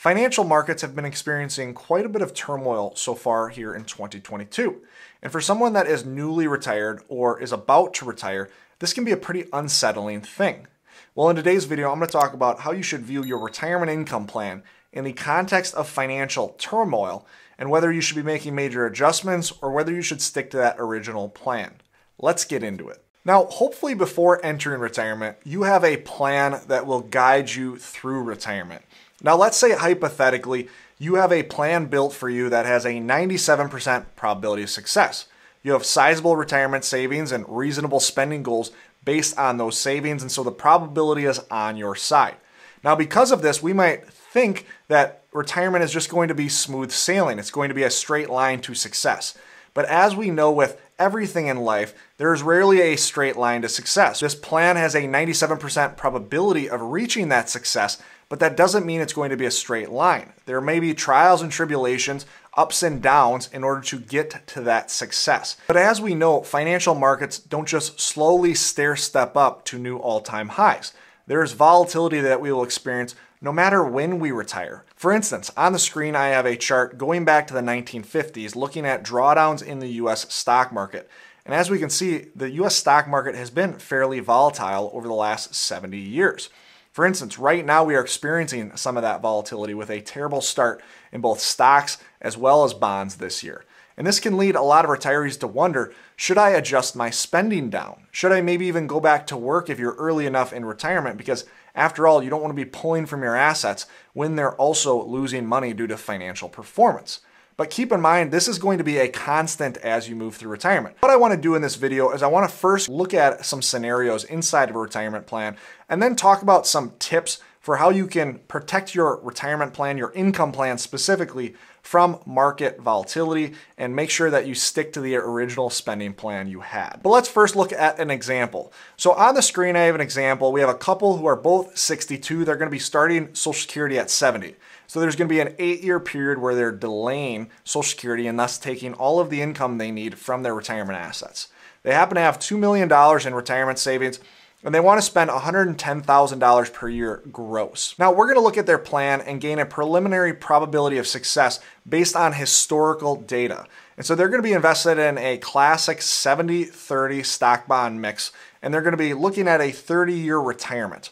Financial markets have been experiencing quite a bit of turmoil so far here in 2022. And for someone that is newly retired or is about to retire, this can be a pretty unsettling thing. Well, in today's video, I'm going to talk about how you should view your retirement income plan in the context of financial turmoil and whether you should be making major adjustments or whether you should stick to that original plan. Let's get into it. Now, hopefully before entering retirement, you have a plan that will guide you through retirement. Now, let's say hypothetically, you have a plan built for you that has a 97% probability of success. You have sizable retirement savings and reasonable spending goals based on those savings, and so the probability is on your side. Now, because of this, we might think that retirement is just going to be smooth sailing. It's going to be a straight line to success. But as we know with everything in life, there is rarely a straight line to success. This plan has a 97% probability of reaching that success, but that doesn't mean it's going to be a straight line. There may be trials and tribulations, ups and downs in order to get to that success. But as we know, financial markets don't just slowly stair-step up to new all-time highs. There's volatility that we will experience no matter when we retire. For instance, on the screen I have a chart going back to the 1950s looking at drawdowns in the US stock market. And as we can see, the US stock market has been fairly volatile over the last 70 years. For instance, right now we are experiencing some of that volatility with a terrible start in both stocks as well as bonds this year. And this can lead a lot of retirees to wonder, should I adjust my spending down? Should I maybe even go back to work if you're early enough in retirement? Because after all, you don't want to be pulling from your assets when they're also losing money due to financial performance. But keep in mind, this is going to be a constant as you move through retirement. What I want to do in this video is I want to first look at some scenarios inside of a retirement plan and then talk about some tips for how you can protect your retirement plan, your income plan specifically, from market volatility and make sure that you stick to the original spending plan you had. But let's first look at an example. So on the screen, I have an example. We have a couple who are both 62. They're going to be starting Social Security at 70. So there's going to be an 8-year period where they're delaying Social Security and thus taking all of the income they need from their retirement assets. They happen to have $2 million in retirement savings, and they want to spend $110,000 per year gross. Now, we're going to look at their plan and gain a preliminary probability of success based on historical data. And so they're going to be invested in a classic 70-30 stock bond mix, and they're going to be looking at a 30-year retirement.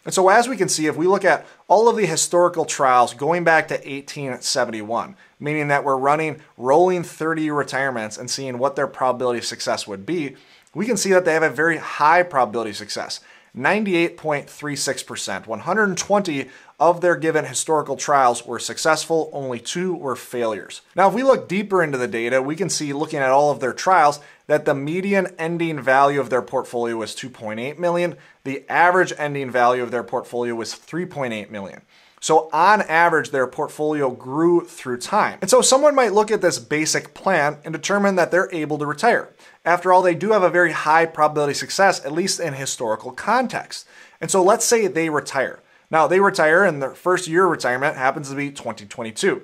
And so as we can see, if we look at all of the historical trials going back to 1871, meaning that we're running rolling 30-year retirements and seeing what their probability of success would be, we can see that they have a very high probability of success, 98.36%. 120 of their given historical trials were successful, only 2 were failures. Now, if we look deeper into the data, we can see, looking at all of their trials, that the median ending value of their portfolio was 2.8 million. The average ending value of their portfolio was 3.8 million. So on average, their portfolio grew through time. And so someone might look at this basic plan and determine that they're able to retire. After all, they do have a very high probability of success, at least in historical context. And so let's say they retire. Now, they retire and their first year of retirement happens to be 2022.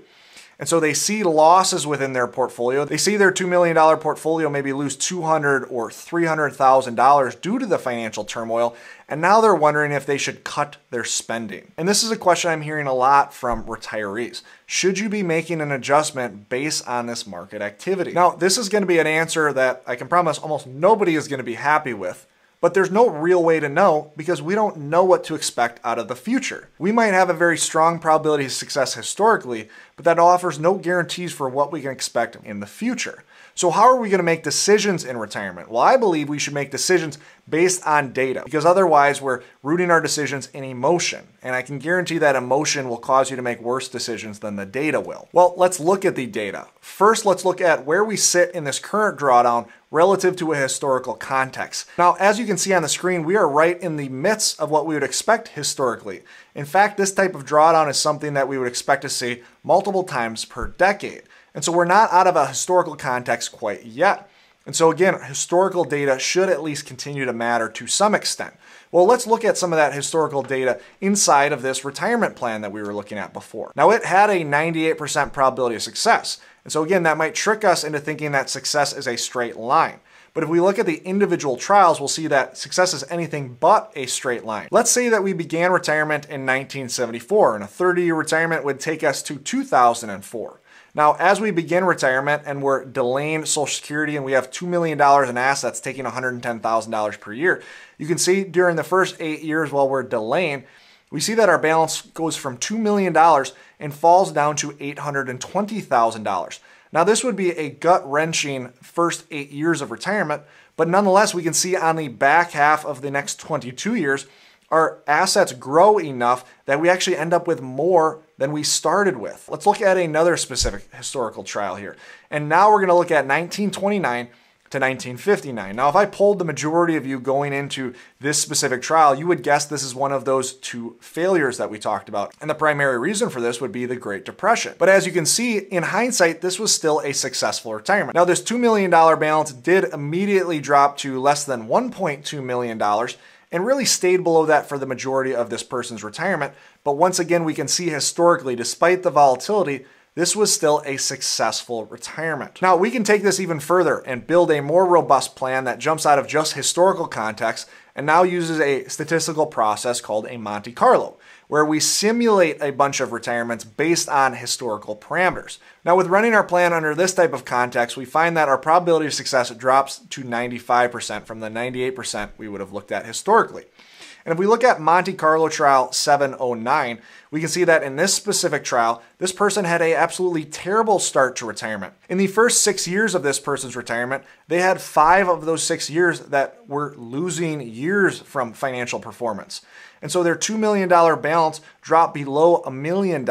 And so they see losses within their portfolio. They see their $2 million portfolio maybe lose $200,000 or $300,000 due to the financial turmoil. And now they're wondering if they should cut their spending. And this is a question I'm hearing a lot from retirees. Should you be making an adjustment based on this market activity? Now, this is going to be an answer that I can promise almost nobody is going to be happy with. But there's no real way to know because we don't know what to expect out of the future. We might have a very strong probability of success historically, but that offers no guarantees for what we can expect in the future. So how are we going to make decisions in retirement? Well, I believe we should make decisions based on data because otherwise we're rooting our decisions in emotion. And I can guarantee that emotion will cause you to make worse decisions than the data will. Well, let's look at the data. First, let's look at where we sit in this current drawdown relative to a historical context. Now, as you can see on the screen, we are right in the midst of what we would expect historically. In fact, this type of drawdown is something that we would expect to see multiple times per decade. And so we're not out of a historical context quite yet. And so again, historical data should at least continue to matter to some extent. Well, let's look at some of that historical data inside of this retirement plan that we were looking at before. Now, it had a 98% probability of success. And so again, that might trick us into thinking that success is a straight line. But if we look at the individual trials, we'll see that success is anything but a straight line. Let's say that we began retirement in 1974, and a 30-year retirement would take us to 2004. Now, as we begin retirement and we're delaying Social Security and we have $2 million in assets taking $110,000 per year, you can see during the first 8 years while we're delaying, we see that our balance goes from $2 million and falls down to $820,000. Now, this would be a gut-wrenching first 8 years of retirement, but nonetheless, we can see on the back half of the next 22 years, our assets grow enough that we actually end up with more than we started with. Let's look at another specific historical trial here. And now we're going to look at 1929 to 1959. Now, if I polled the majority of you going into this specific trial, you would guess this is one of those two failures that we talked about. And the primary reason for this would be the Great Depression. But as you can see, in hindsight, this was still a successful retirement. Now, this $2 million balance did immediately drop to less than $1.2 million and really stayed below that for the majority of this person's retirement. But once again, we can see historically, despite the volatility, this was still a successful retirement. Now, we can take this even further and build a more robust plan that jumps out of just historical context and now uses a statistical process called a Monte Carlo, where we simulate a bunch of retirements based on historical parameters. Now, with running our plan under this type of context, we find that our probability of success drops to 95% from the 98% we would have looked at historically. And if we look at Monte Carlo trial 709, we can see that in this specific trial, this person had an absolutely terrible start to retirement. In the first 6 years of this person's retirement, they had 5 of those 6 years that were losing years from financial performance. And so their $2 million balance dropped below $1 million.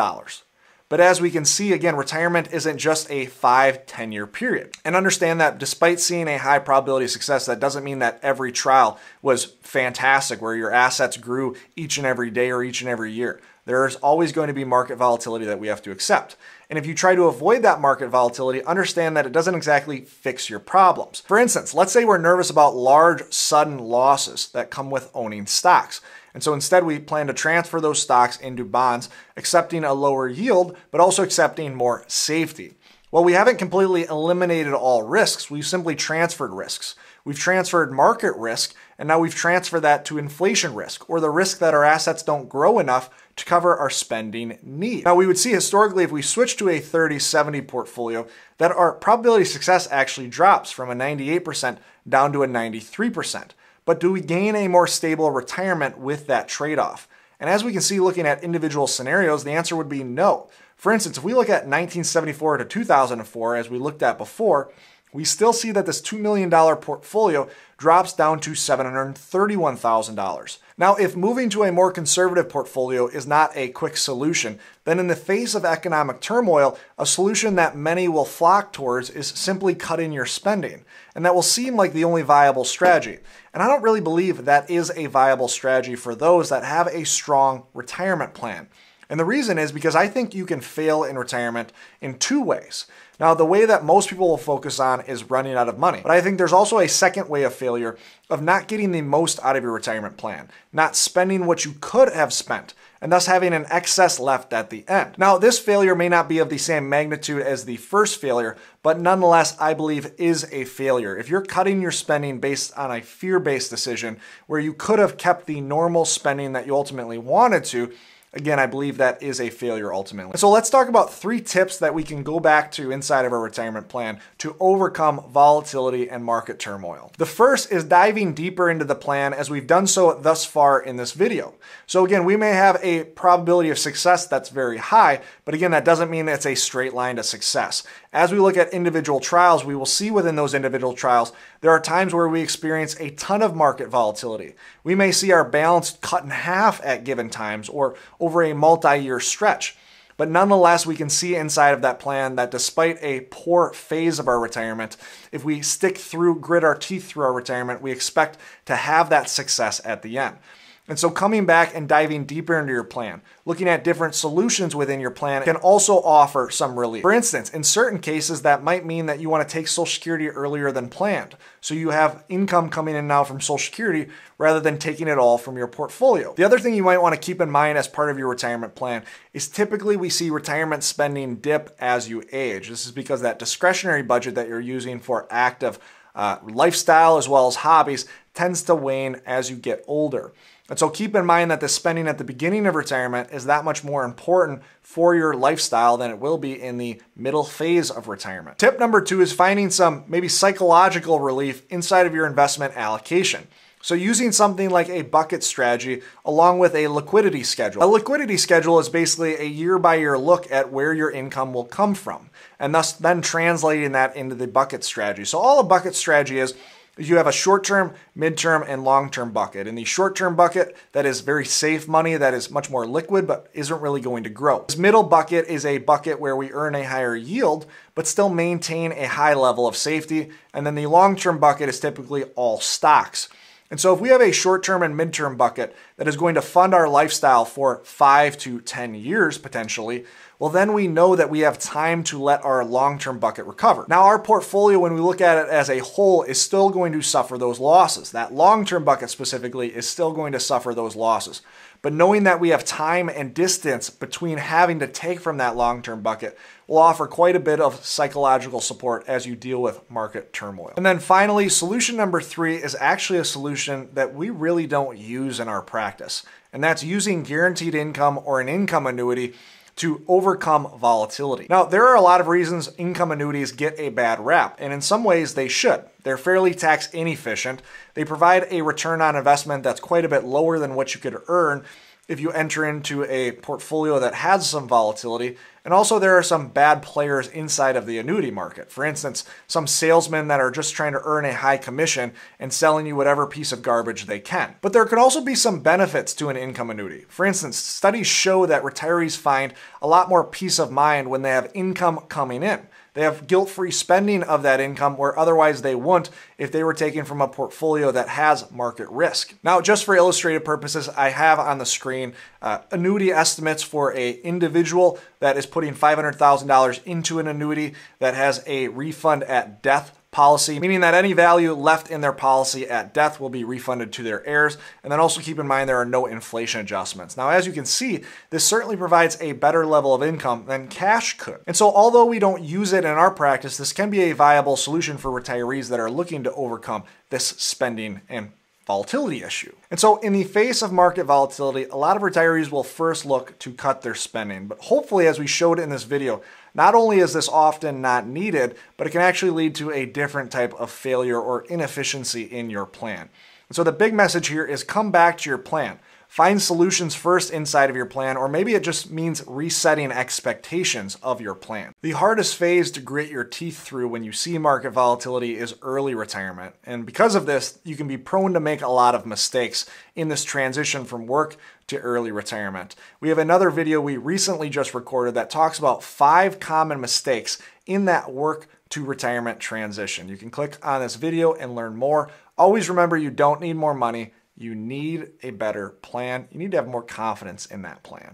But as we can see, again, retirement isn't just a 5-10-year period. And understand that despite seeing a high probability of success, that doesn't mean that every trial was fantastic, where your assets grew each and every day or each and every year. There's always going to be market volatility that we have to accept. And if you try to avoid that market volatility, understand that it doesn't exactly fix your problems. For instance, let's say we're nervous about large, sudden losses that come with owning stocks. And so instead, we plan to transfer those stocks into bonds, accepting a lower yield, but also accepting more safety. Well, we haven't completely eliminated all risks. We've simply transferred risks. We've transferred market risk, and now we've transferred that to inflation risk, or the risk that our assets don't grow enough to cover our spending need. Now, we would see historically, if we switch to a 30-70 portfolio, that our probability of success actually drops from a 98% down to a 93%. But do we gain a more stable retirement with that trade-off? And as we can see looking at individual scenarios, the answer would be no. For instance, if we look at 1974 to 2004, as we looked at before, we still see that this $2 million portfolio drops down to $731,000. Now, if moving to a more conservative portfolio is not a quick solution, then in the face of economic turmoil, a solution that many will flock towards is simply cutting your spending. And that will seem like the only viable strategy. And I don't really believe that is a viable strategy for those that have a strong retirement plan. And the reason is because I think you can fail in retirement in 2 ways. Now, the way that most people will focus on is running out of money. But I think there's also a second way of failure of not getting the most out of your retirement plan, not spending what you could have spent, and thus having an excess left at the end. Now, this failure may not be of the same magnitude as the first failure, but nonetheless, I believe is a failure. If you're cutting your spending based on a fear-based decision where you could have kept the normal spending that you ultimately wanted to, again, I believe that is a failure ultimately. So let's talk about 3 tips that we can go back to inside of our retirement plan to overcome volatility and market turmoil. The first is diving deeper into the plan as we've done so thus far in this video. So again, we may have a probability of success that's very high, but again, that doesn't mean it's a straight line to success. As we look at individual trials, we will see within those individual trials, there are times where we experience a ton of market volatility. We may see our balance cut in half at given times or over a multi-year stretch. But nonetheless, we can see inside of that plan that despite a poor phase of our retirement, if we stick through, grit our teeth through our retirement, we expect to have that success at the end. And so coming back and diving deeper into your plan, looking at different solutions within your plan can also offer some relief. For instance, in certain cases, that might mean that you want to take Social Security earlier than planned. So you have income coming in now from Social Security rather than taking it all from your portfolio. The other thing you might want to keep in mind as part of your retirement plan is typically we see retirement spending dip as you age. This is because that discretionary budget that you're using for active lifestyle as well as hobbies tends to wane as you get older. And so keep in mind that the spending at the beginning of retirement is that much more important for your lifestyle than it will be in the middle phase of retirement. Tip number 2 is finding some maybe psychological relief inside of your investment allocation. So using something like a bucket strategy along with a liquidity schedule. A liquidity schedule is basically a year-by-year look at where your income will come from, and thus then translating that into the bucket strategy. So all a bucket strategy is you have a short-term, mid-term, and long-term bucket. In the short-term bucket, that is very safe money that is much more liquid but isn't really going to grow. This middle bucket is a bucket where we earn a higher yield but still maintain a high level of safety. And then the long-term bucket is typically all stocks. And so if we have a short-term and mid-term bucket that is going to fund our lifestyle for 5 to 10 years potentially, well, then we know that we have time to let our long-term bucket recover. Now, our portfolio, when we look at it as a whole, is still going to suffer those losses. That long-term bucket specifically is still going to suffer those losses. But knowing that we have time and distance between having to take from that long-term bucket will offer quite a bit of psychological support as you deal with market turmoil. And then finally, solution number 3 is actually a solution that we really don't use in our practice. And that's using guaranteed income or an income annuity to overcome volatility. Now, there are a lot of reasons income annuities get a bad rap, and in some ways they should. They're fairly tax inefficient. They provide a return on investment that's quite a bit lower than what you could earn if you enter into a portfolio that has some volatility. And also there are some bad players inside of the annuity market. For instance, some salesmen that are just trying to earn a high commission and selling you whatever piece of garbage they can. But there could also be some benefits to an income annuity. For instance, studies show that retirees find a lot more peace of mind when they have income coming in. They have guilt-free spending of that income where otherwise they wouldn't if they were taken from a portfolio that has market risk. Now, just for illustrative purposes, I have on the screen annuity estimates for an individual that is putting $500,000 into an annuity that has a refund at death policy, meaning that any value left in their policy at death will be refunded to their heirs. And then also keep in mind there are no inflation adjustments. Now, as you can see, this certainly provides a better level of income than cash could. And so although we don't use it in our practice, this can be a viable solution for retirees that are looking to overcome this spending and volatility issue. And so in the face of market volatility, a lot of retirees will first look to cut their spending. But hopefully, as we showed in this video, not only is this often not needed, but it can actually lead to a different type of failure or inefficiency in your plan. And so the big message here is come back to your plan. Find solutions first inside of your plan, or maybe it just means resetting expectations of your plan. The hardest phase to grit your teeth through when you see market volatility is early retirement. And because of this, you can be prone to make a lot of mistakes in this transition from work to early retirement. We have another video we recently just recorded that talks about 5 common mistakes in that work to retirement transition. You can click on this video and learn more. Always remember, you don't need more money. You need a better plan. You need to have more confidence in that plan.